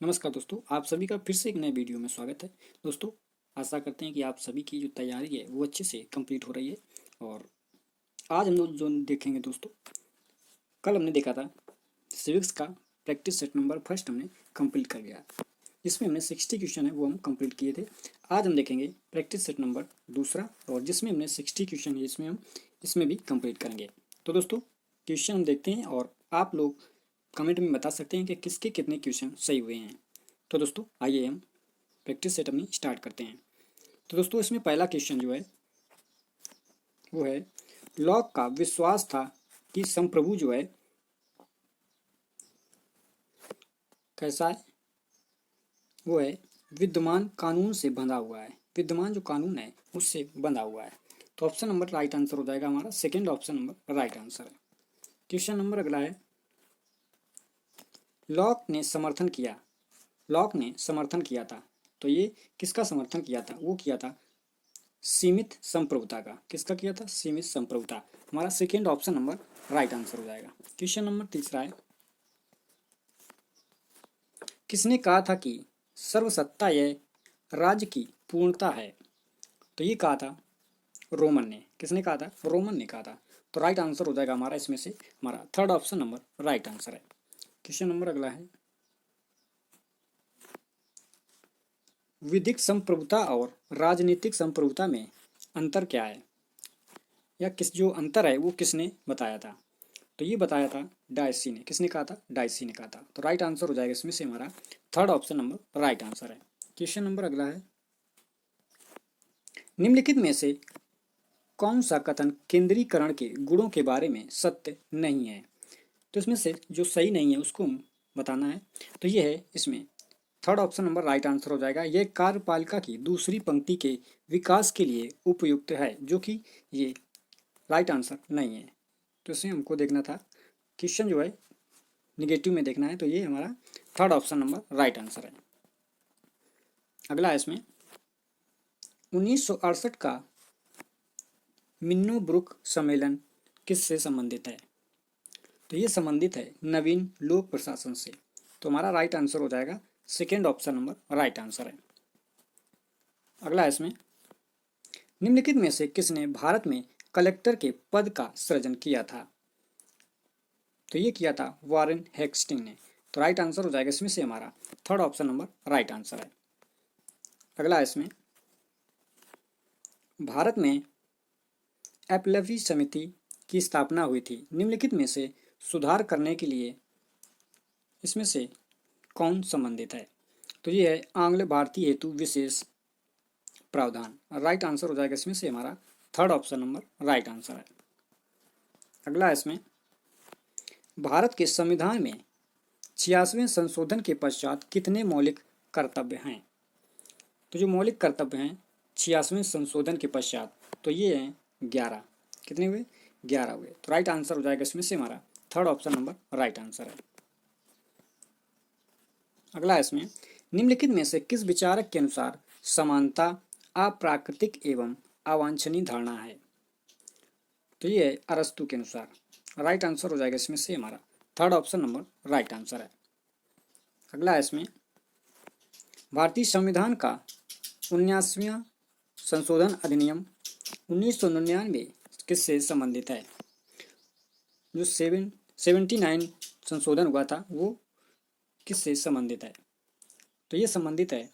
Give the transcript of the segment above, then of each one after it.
नमस्कार दोस्तों, आप सभी का फिर से एक नए वीडियो में स्वागत है। दोस्तों, आशा करते हैं कि आप सभी की जो तैयारी है वो अच्छे से कंप्लीट हो रही है। और आज हम लोग जो देखेंगे दोस्तों, कल हमने देखा था सिविक्स का प्रैक्टिस सेट नंबर फर्स्ट हमने कंप्लीट कर लिया, जिसमें हमने 60 क्वेश्चन है वो हम कंप्लीट किए थे। आज हम देखेंगे प्रैक्टिस सेट नंबर दूसरा, और जिसमें हमने 60 क्वेश्चन है इसमें हम इसमें भी कंप्लीट करेंगे। तो दोस्तों, क्वेश्चन हम देखते हैं और आप लोग कमेंट में बता सकते हैं कि किसके कितने क्वेश्चन सही हुए हैं। तो दोस्तों, आइए हम प्रैक्टिस सेट अपनी स्टार्ट करते हैं। तो दोस्तों, इसमें पहला क्वेश्चन जो है वो है, लॉक का विश्वास था कि संप्रभु जो है कैसा है, वो है विद्यमान कानून से बंधा हुआ है। विद्यमान जो कानून है उससे बंधा हुआ है। तो ऑप्शन नंबर राइट आंसर हो जाएगा हमारा, second option number right answer है। क्वेश्चन नंबर अगला है, लॉक ने समर्थन किया। लॉक ने समर्थन किया था, तो ये किसका समर्थन किया था? वो किया था सीमित संप्रभुता का। किसका किया था? सीमित संप्रभुता। हमारा second option number right answer हो जाएगा। क्वेश्चन नंबर तीसरा है, किसने कहा था कि सर्वसत्ता यह राज्य की पूर्णता है? तो ये कहा था रोमन ने। किसने कहा था? रोमन ने कहा था। तो राइट आंसर हो जाएगा हमारा इसमें से, हमारा third option number right answer है। क्वेश्चन नंबर अगला है, विधिक संप्रभुता और राजनीतिक संप्रभुता में अंतर क्या है, या किस जो अंतर है वो किसने बताया था? तो ये बताया था डायसी ने। किसने कहा था? डायसी ने कहा था। तो राइट आंसर हो जाएगा इसमें से हमारा third option number right answer है। क्वेश्चन नंबर अगला है, निम्नलिखित में से कौन सा कथन केंद्रीकरण के गुणों के बारे में सत्य नहीं है? तो इसमें से जो सही नहीं है उसको बताना है। तो ये है इसमें third option number right answer हो जाएगा। यह कार्यपालिका की दूसरी पंक्ति के विकास के लिए उपयुक्त है, जो कि ये राइट आंसर नहीं है। तो इसमें हमको देखना था, क्वेश्चन जो है निगेटिव में देखना है। तो ये हमारा third option number right answer है। अगला है इसमें, 1968 का मिन्नो-ब्रुक सम्मेलन किससे संबंधित है? तो ये संबंधित है नवीन लोक प्रशासन से। तो हमारा राइट आंसर हो जाएगा second option number right answer है। अगला है इसमें, निम्नलिखित में से किसने भारत में कलेक्टर के पद का सृजन किया था? तो ये किया था वॉरेन हेस्टिंग ने। तो राइट आंसर हो जाएगा इसमें से हमारा third option number right answer है। अगला है इसमें, भारत में एपलवी समिति की स्थापना हुई थी। निम्नलिखित में से सुधार करने के लिए इसमें से कौन संबंधित है? तो ये है आंग्ल भारतीय हेतु विशेष प्रावधान। राइट आंसर हो जाएगा इसमें से हमारा third option number right answer है। अगला है इसमें, भारत के संविधान में 86वें संशोधन के पश्चात कितने मौलिक कर्तव्य हैं? तो जो मौलिक कर्तव्य हैं 86वें संशोधन के पश्चात, तो ये हैं 11। कितने हुए? 11 हुए। तो राइट आंसर हो जाएगा इसमें से हमारा third option number right answer है। अगला है इसमें, निम्नलिखित में से किस विचारक के अनुसार समानता अप्राकृतिक एवं अवांछनीय धारणा है? तो ये है अरस्तु के अनुसार। राइट आंसर हो जाएगा इसमें से हमारा third option number right answer है। अगला है इसमें, भारतीय संविधान का 79वां संशोधन अधिनियम 1999 किससे संबंधित है? जो 79 संशोधन हुआ था वो किससे संबंधित है? तो ये संबंधित है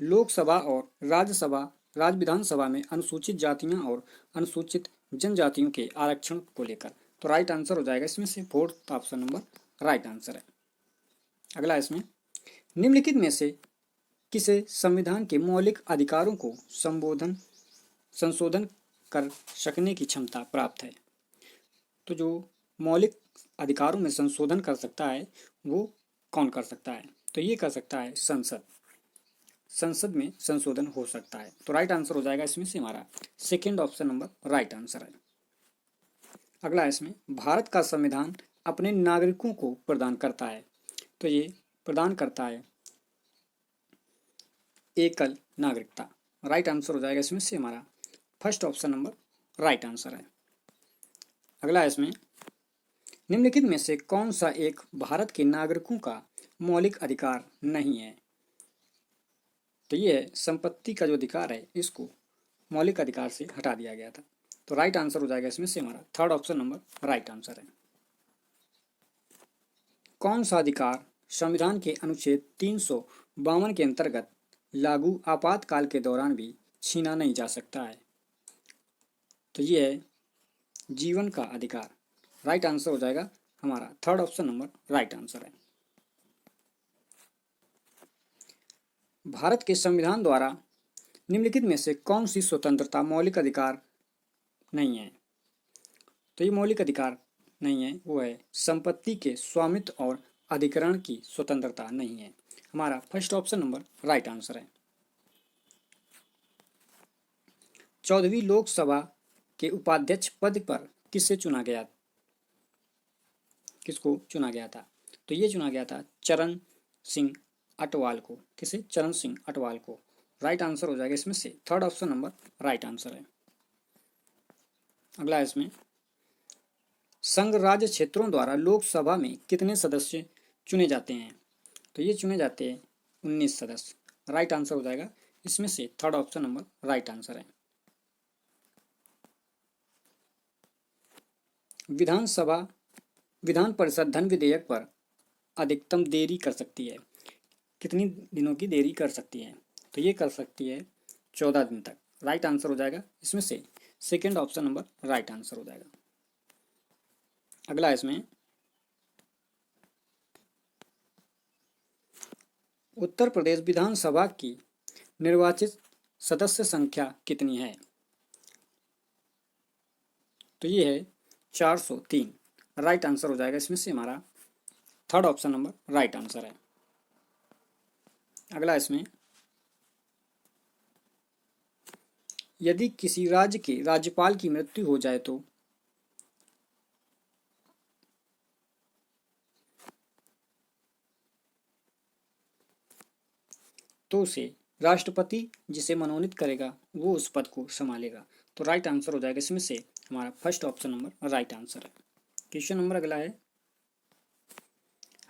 लोकसभा और राज्य विधानसभा में अनुसूचित जातियां और अनुसूचित जनजातियों के आरक्षण को लेकर। तो राइट आंसर हो जाएगा इसमें से fourth option number right answer है। अगला इसमें, निम्नलिखित में से किसे संविधान के मौलिक अधिकारों को संशोधन कर सकने की क्षमता प्राप्त है? तो जो मौलिक अधिकारों में संशोधन कर सकता है वो कौन कर सकता है? तो ये कर सकता है संसद। संसद में संशोधन हो सकता है। तो राइट आंसर हो जाएगा इसमें से हमारा second option number right answer है। अगला इसमें, भारत का संविधान अपने नागरिकों को प्रदान करता है। तो ये प्रदान करता है एकल नागरिकता। राइट आंसर हो जाएगा इसमें से हमारा first option number right answer है। अगला इसमें, निम्नलिखित में से कौन सा एक भारत के नागरिकों का मौलिक अधिकार नहीं है? तो ये संपत्ति का जो अधिकार है इसको मौलिक अधिकार से हटा दिया गया था। तो राइट आंसर हो जाएगा इसमें से हमारा third option number right answer है। कौन सा अधिकार संविधान के अनुच्छेद 352 के अंतर्गत लागू आपातकाल के दौरान भी छीना नहीं जा सकता है? तो ये है जीवन का अधिकार। राइट आंसर हो जाएगा हमारा third option number right answer है। भारत के संविधान द्वारा निम्नलिखित में से कौन सी स्वतंत्रता मौलिक अधिकार नहीं है? तो ये मौलिक अधिकार नहीं है, वो है संपत्ति के स्वामित्व और अधिग्रहण की स्वतंत्रता नहीं है। हमारा first option number right answer है। 14वीं लोकसभा के उपाध्यक्ष पद पर किसको चुना गया था? तो ये चुना गया था चरण सिंह अटवाल को। किसे? चरण सिंह अटवाल को। राइट आंसर हो जाएगा इसमें से third option number right answer है। अगला इसमें संघ राज्य क्षेत्रों द्वारा लोकसभा में कितने सदस्य चुने जाते हैं? तो ये चुने जाते हैं 19 सदस्य। राइट आंसर हो जाएगा इसमें से third option number right answer है। विधान परिषद धन विधेयक पर अधिकतम देरी कर सकती है? कितनी दिनों की देरी कर सकती है? तो ये कर सकती है 14 दिन तक। राइट आंसर हो जाएगा इसमें से second option number right answer हो जाएगा। अगला इसमें उत्तर प्रदेश विधानसभा की निर्वाचित सदस्य संख्या कितनी है? तो ये है 403। राइट आंसर हो जाएगा इसमें से हमारा third option number right answer है। अगला इसमें यदि किसी राज्य के राज्यपाल की मृत्यु हो जाए तो उसे राष्ट्रपति जिसे मनोनीत करेगा वो उस पद को संभालेगा। तो राइट आंसर हो जाएगा इसमें से हमारा first option number right answer है। क्वेश्चन नंबर अगला है,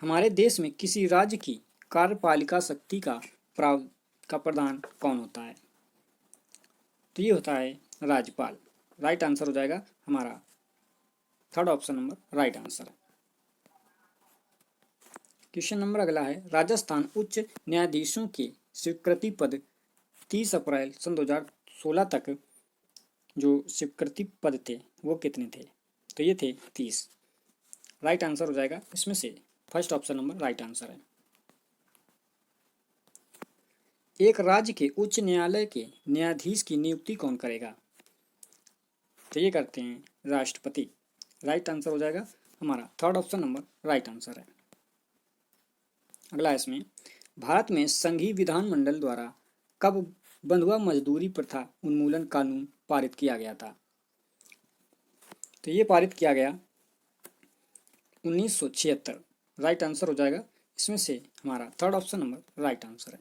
हमारे देश में किसी राज्य की कार्यपालिका शक्ति का प्रधान कौन होता है? तो ये होता है राज्यपाल। राइट आंसर हो जाएगा हमारा third option number right answer है। क्वेश्चन नंबर अगला है, राजस्थान उच्च न्यायाधीशों के स्वीकृति पद 30 अप्रैल सन 2016 तक जो स्वीकृति पद थे वो कितने थे? तो ये थे 30। राइट आंसर हो जाएगा इसमें से first option number right answer है। एक राज्य के उच्च न्यायालय के न्यायाधीश की नियुक्ति कौन करेगा? तो ये करते हैं राष्ट्रपति। राइट आंसर हो जाएगा हमारा third option number right answer है। अगला इसमें भारत में संघीय विधानमंडल द्वारा कब बंधुआ मजदूरी प्रथा उन्मूलन कानून पारित किया गया था? तो ये पारित किया गया 1976। राइट आंसर हो जाएगा इसमें से हमारा third option number right answer है।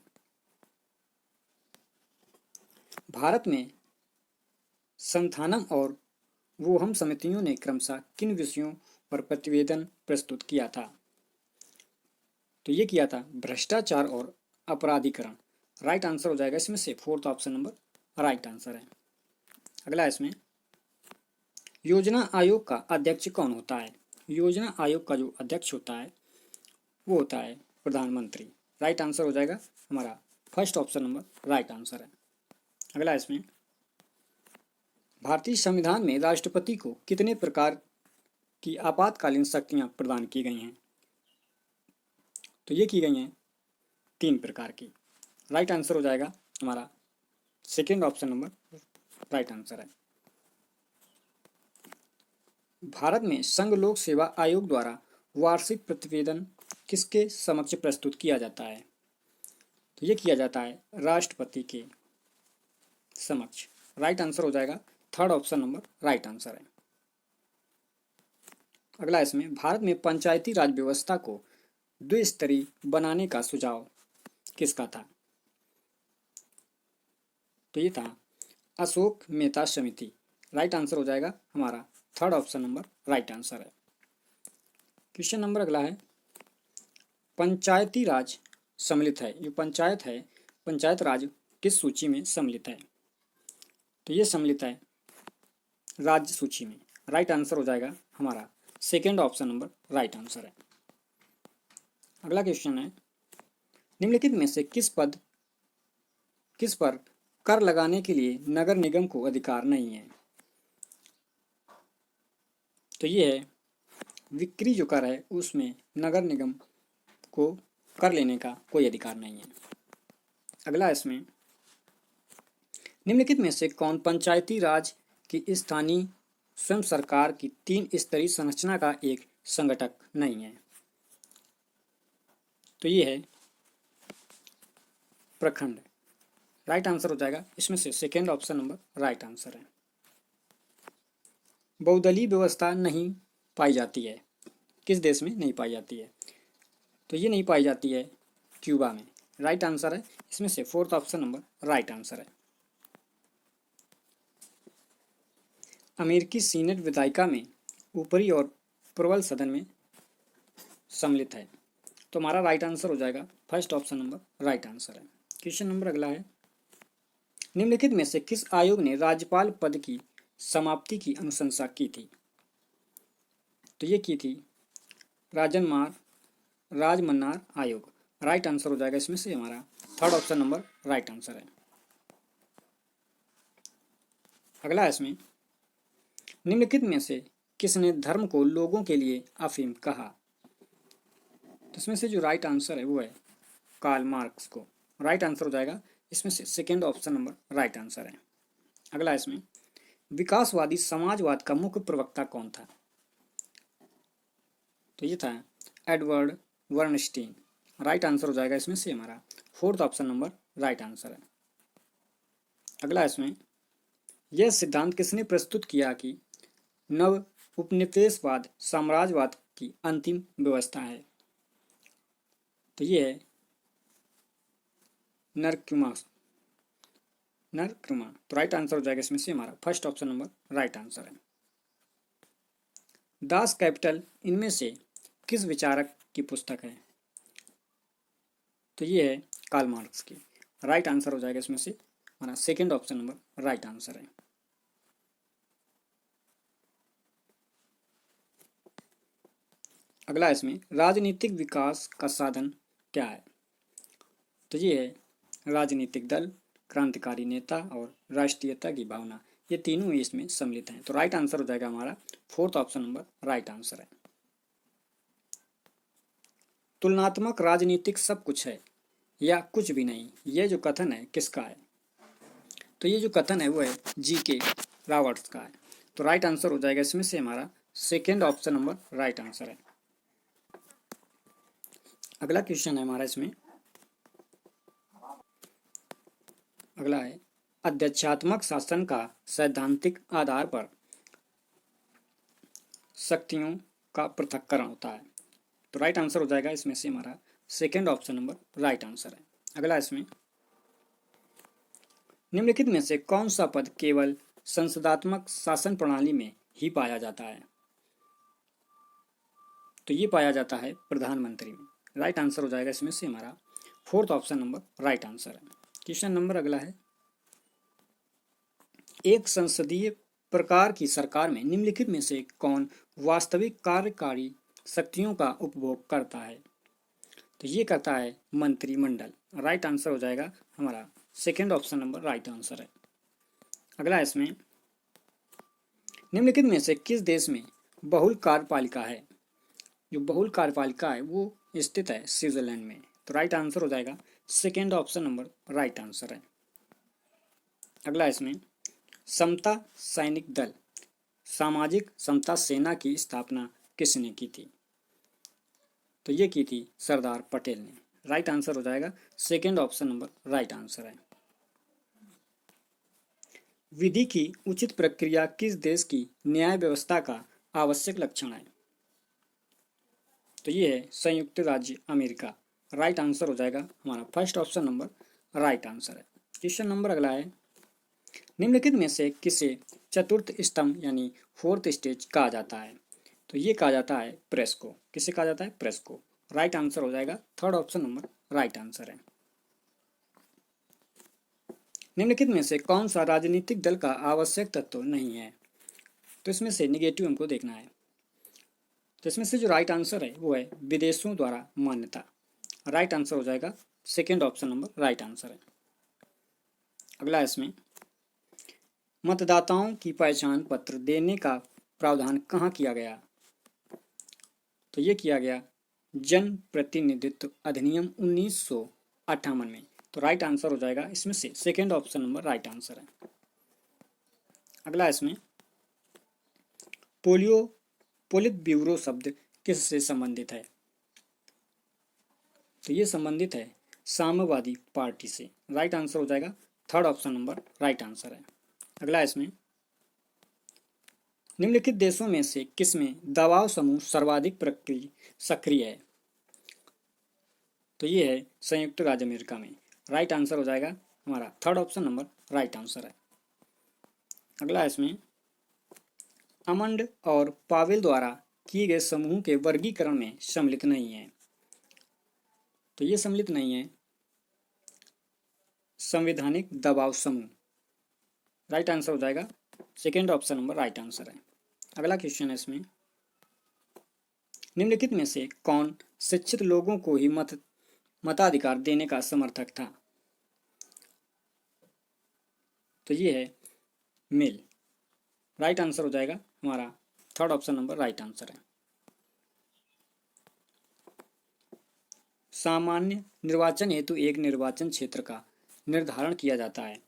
भारत में संथानम और वोहम समितियों ने क्रमशः किन विषयों पर प्रतिवेदन प्रस्तुत किया था? तो ये किया था भ्रष्टाचार और अपराधीकरण। राइट आंसर हो जाएगा इसमें से fourth option number right answer है। अगला इसमें योजना आयोग का अध्यक्ष कौन होता है? योजना आयोग का जो अध्यक्ष होता है वो होता है प्रधानमंत्री। राइट आंसर हो जाएगा हमारा first option number right answer है। अगला इसमें भारतीय संविधान में राष्ट्रपति को कितने प्रकार की आपातकालीन शक्तियां प्रदान की गई हैं? तो ये की गई हैं 3 प्रकार की। राइट आंसर हो जाएगा हमारा second option number right answer है। भारत में संघ लोक सेवा आयोग द्वारा वार्षिक प्रतिवेदन किसके समक्ष प्रस्तुत किया जाता है? तो ये किया जाता है राष्ट्रपति के समक्ष। राइट आंसर हो जाएगा third option number right answer है। अगला इसमें भारत में पंचायती राज व्यवस्था को द्विस्तरीय बनाने का सुझाव किसका था? तो ये था अशोक मेहता समिति। राइट आंसर हो जाएगा हमारा third option number right answer है। क्वेश्चन नंबर अगला है, पंचायती राज सम्मिलित है, जो पंचायत है पंचायत राज किस सूची में सम्मिलित है? तो ये सम्मिलित है राज्य सूची में। राइट आंसर हो जाएगा हमारा second option number right answer है। अगला क्वेश्चन है, निम्नलिखित में से किस पर कर लगाने के लिए नगर निगम को अधिकार नहीं है? तो ये है, बिक्री जो कर है उसमें नगर निगम को कर लेने का कोई अधिकार नहीं है। अगला इसमें, निम्नलिखित में से कौन पंचायती राज की स्थानीय स्वयं सरकार की 3 स्तरीय संरचना का एक संगठक नहीं है? तो ये है प्रखंड। राइट आंसर हो जाएगा इसमें से second option number right answer है। बहुदलीय व्यवस्था नहीं पाई जाती है, किस देश में नहीं पाई जाती है? तो ये नहीं पाई जाती है क्यूबा में। राइट आंसर है इसमें से fourth option number right answer है। अमेरिकी सीनेट विधायिका में ऊपरी और प्रबल सदन में सम्मिलित है। तो हमारा राइट आंसर हो जाएगा first option number right answer है। क्वेश्चन नंबर अगला है, निम्नलिखित में से किस आयोग ने राज्यपाल पद की समाप्ति की अनुशंसा की थी? तो ये की थी राजमन्नार आयोग। राइट आंसर हो जाएगा इसमें से हमारा third option number right answer है। अगला इसमें, निम्नलिखित में से किसने धर्म को लोगों के लिए अफीम कहा? तो इसमें से जो राइट आंसर है वो है कार्ल मार्क्स को। राइट आंसर हो जाएगा इसमें से second option number right answer है। अगला इसमें, विकासवादी समाजवाद का मुख्य प्रवक्ता कौन था? तो ये था एडवर्ड वर्नस्टीन। राइट आंसर हो जाएगा इसमें से हमारा fourth option number right answer है। अगला इसमें, यह सिद्धांत किसने प्रस्तुत किया कि नव उपनिवेशवाद साम्राज्यवाद की अंतिम व्यवस्था है? तो ये है नरक्युमा। तो राइट आंसर हो जाएगा इसमें से हमारा first option number right answer है। दास कैपिटल इनमें से किस विचारक की पुस्तक है? तो ये है कार्ल मार्क्स की। राइट आंसर हो जाएगा इसमें से हमारा second option number right answer है। अगला इसमें, राजनीतिक विकास का साधन क्या है? तो ये है राजनीतिक दल, क्रांतिकारी नेता और राष्ट्रीयता की भावना, ये तीनों ही इसमें सम्मिलित हैं। तो राइट आंसर हो जाएगा हमारा fourth option number right answer है। तुलनात्मक राजनीतिक सब कुछ है या कुछ भी नहीं, ये जो कथन है किसका है? तो ये जो कथन है वो है जी.के. रॉबर्ट्स का है। तो राइट आंसर हो जाएगा इसमें से हमारा second option number right answer है। अगला क्वेश्चन है हमारा इसमें, अगला है, अध्यक्षात्मक शासन का सैद्धांतिक आधार पर शक्तियों का पृथक्करण होता है। तो राइट आंसर हो जाएगा इसमें से हमारा second option number right answer है। अगला इसमें, निम्नलिखित में से कौन सा पद केवल संसदात्मक शासन प्रणाली में ही पाया जाता है? तो ये पाया जाता है प्रधानमंत्री में। राइट आंसर हो जाएगा इसमें से हमारा fourth option number right answer है। क्वेश्चन नंबर अगला है, एक संसदीय प्रकार की सरकार में निम्नलिखित में से कौन वास्तविक कार्यकारी शक्तियों का उपभोग करता है? तो ये करता है मंत्रिमंडल। राइट आंसर हो जाएगा हमारा second option number right answer है। अगला इसमें, निम्नलिखित में से किस देश में बहुल कार्यपालिका है? जो बहुल कार्यपालिका है वो स्थित है स्विट्जरलैंड में। तो राइट आंसर हो जाएगा second option number right answer है। अगला इसमें, समता सैनिक दल सामाजिक समता सेना की स्थापना किसने की थी? तो ये की थी सरदार पटेल ने। राइट आंसर हो जाएगा second option number right answer है। विधि की उचित प्रक्रिया किस देश की न्याय व्यवस्था का आवश्यक लक्षण है? तो ये है संयुक्त राज्य अमेरिका। राइट आंसर हो जाएगा हमारा first option number right answer है। क्वेश्चन नंबर अगला है, निम्नलिखित में से किसे चतुर्थ स्तंभ यानी फोर्थ स्टेज कहा जाता है? तो ये कहा जाता है प्रेस को। किसे कहा जाता है? प्रेस को। राइट आंसर हो जाएगा third option number right answer है। निम्नलिखित में से कौन सा राजनीतिक दल का आवश्यक तत्व नहीं है? तो इसमें से निगेटिव हमको देखना है। तो इसमें से जो राइट आंसर है वो है विदेशों द्वारा मान्यता। राइट आंसर हो जाएगा second option number right answer है। अगला इसमें मतदाताओं की पहचान पत्र देने का प्रावधान कहाँ किया गया? तो ये किया गया जन प्रतिनिधित्व अधिनियम 1958 में। तो राइट आंसर हो जाएगा इसमें से second option number right answer है। अगला इसमें पोलित ब्यूरो शब्द किससे संबंधित है? तो ये संबंधित है साम्यवादी पार्टी से। राइट आंसर हो जाएगा third option number right answer है। अगला इसमें निम्नलिखित देशों में से किसमें दबाव समूह सर्वाधिक सक्रिय है? तो ये है संयुक्त राज्य अमेरिका में। राइट आंसर हो जाएगा हमारा third option number right answer है। अगला इसमें अमंड और पावेल द्वारा किए गए समूह के वर्गीकरण में सम्मिलित नहीं है। तो ये सम्मिलित नहीं है संवैधानिक दबाव समूह। राइट आंसर हो जाएगा second option number right answer है। अगला क्वेश्चन है इसमें निम्नलिखित में से कौन शिक्षित लोगों को ही मताधिकार देने का समर्थक था? तो ये है मिल। राइट आंसर हो जाएगा हमारा third option number right answer है। सामान्य निर्वाचन हेतु एक निर्वाचन क्षेत्र का निर्धारण किया जाता है।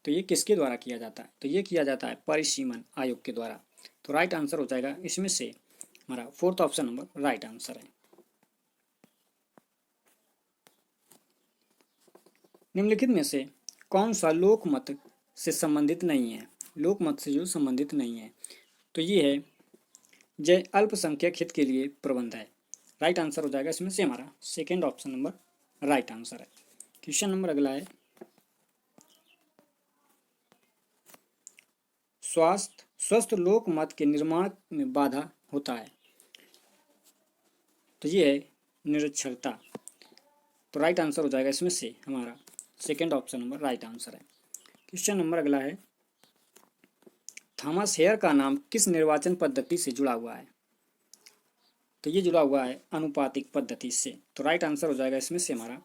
तो ये किसके द्वारा किया जाता है? तो ये किया जाता है परिसीमन आयोग के द्वारा। तो राइट आंसर हो जाएगा इसमें से हमारा fourth option number right answer है। निम्नलिखित में से कौन सा लोकमत से संबंधित नहीं है? लोकमत से जो संबंधित नहीं है तो ये है जय अल्पसंख्यक हित के लिए प्रबंध है। राइट आंसर हो जाएगा इसमें से हमारा second option number right answer है। क्वेश्चन नंबर अगला है स्वस्थ लोकमत के निर्माण में बाधा होता है। तो ये है निरक्षरता। तो राइट आंसर हो जाएगा इसमें से हमारा second option number right answer है। क्वेश्चन नंबर अगला है थॉमस हेयर का नाम किस निर्वाचन पद्धति से जुड़ा हुआ है? तो ये जुड़ा हुआ है अनुपातिक पद्धति से। तो राइट आंसर हो जाएगा इसमें से हमारा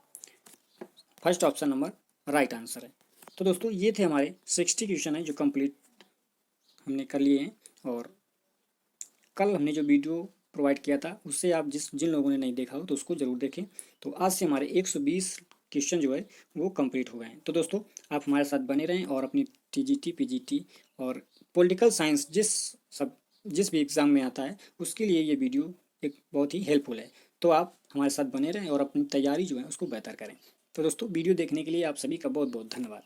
first option number right answer है। तो दोस्तों ये थे हमारे 60 क्वेश्चन है जो कंप्लीट हमने कर लिए हैं। और कल हमने जो वीडियो प्रोवाइड किया था उससे आप जिन लोगों ने नहीं देखा हो तो उसको ज़रूर देखें। तो आज से हमारे 120 क्वेश्चन जो है वो कंप्लीट हो गए हैं। तो दोस्तों आप हमारे साथ बने रहें और अपनी टीजीटी पीजीटी और पॉलिटिकल साइंस जिस भी एग्ज़ाम में आता है उसके लिए ये वीडियो एक बहुत ही हेल्पफुल है। तो आप हमारे साथ बने रहें और अपनी तैयारी जो है उसको बेहतर करें। तो दोस्तों वीडियो देखने के लिए आप सभी का बहुत बहुत धन्यवाद।